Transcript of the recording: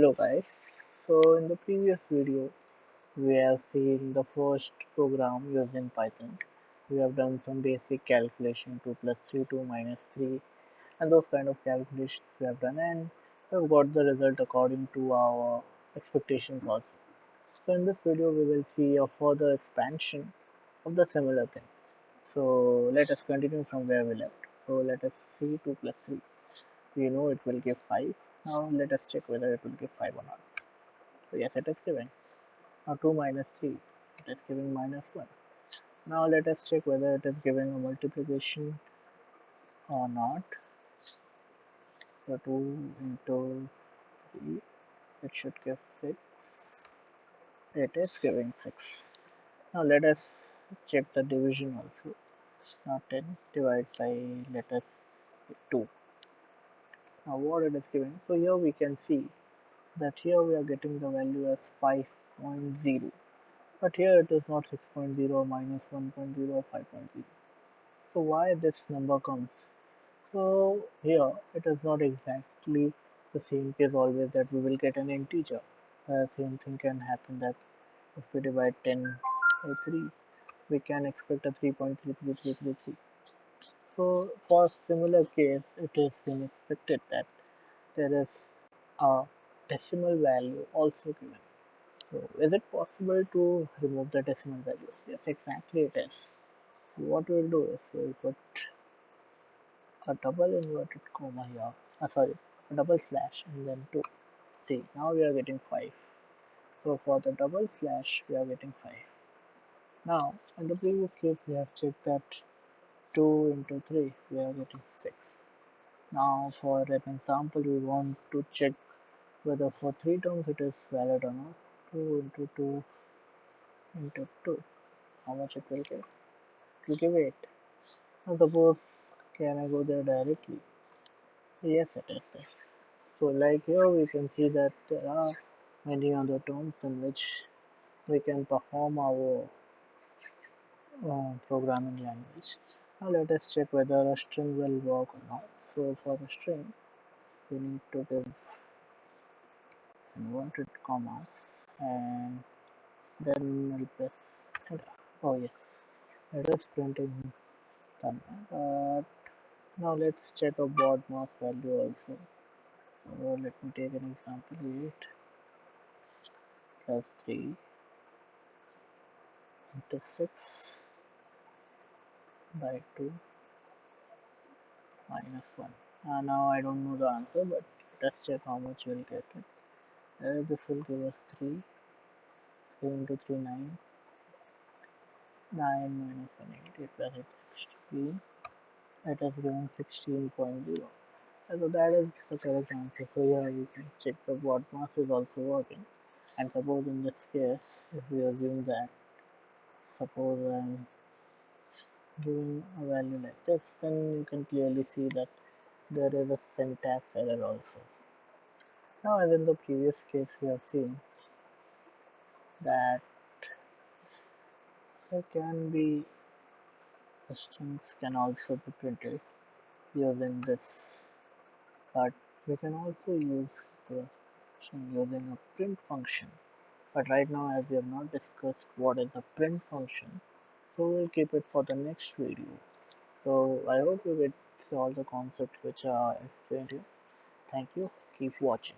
Hello guys, so in the previous video we have seen the first program using Python. We have done some basic calculation 2 plus 3, 2 minus 3 and those kind of calculations we have done, and we have got the result according to our expectations also. So in this video we will see a further expansion of the similar thing. So let us continue from where we left. So let us see 2 plus 3. We know it will give 5. Now let us check whether it will give 5 or not. So yes, it is giving. Now 2 minus 3, it is giving minus 1. Now let us check whether it is giving a multiplication or not. So 2 into 3, it should give 6. It is giving 6. Now let us check the division also. Now 10 divided by, let us 2. Now what it is giving. So here we can see that here we are getting the value as 5.0. But here it is not 6.0, minus 1.0 or 5.0. So why this number comes? So here it is not exactly the same case always that we will get an integer. Same thing can happen that if we divide 10 by 3, we can expect a 3.33333. So for similar case, it is being expected that there is a decimal value also given. So is it possible to remove the decimal value? Yes, exactly it is. So what we'll do is we'll put a double inverted comma here. Sorry, a double slash and then 2. See, now we are getting 5. So for the double slash, we are getting 5. Now, in the previous case, we have checked that 2 into 3, we are getting 6. Now, for an example, we want to check whether for 3 terms it is valid or not. 2 into 2 into 2. How much it will give? It will give 8. Now, suppose, can I go there directly? Yes, it is there. So like here we can see that there are many other terms in which we can perform our programming language. Now let us check whether a string will work or not. So for the string we need to give inverted commas and then we'll press enter. Oh yes, it is printing done. But now let's check a BODMAS value also. So let me take an example. 8 plus 3 into 6 by 2 minus 1. Now I don't know the answer, but let's check how much we'll get it. This will give us 3. 3 into 3, 9. 9 minus 1, 8 plus 8, 16. It is giving 16.0. So that is the correct answer. So here we can check the what mass is also working. And suppose in this case, if we assume that, suppose I'm giving a value like this, then you can clearly see that there is a syntax error also. Now, as in the previous case, we have seen that there can be strings can also be printed using this, but we can also use the string using a print function. But right now, as we have not discussed what is a print function, so we'll keep it for the next video. So I hope you get all the concepts which are explained here. Thank you. Keep watching.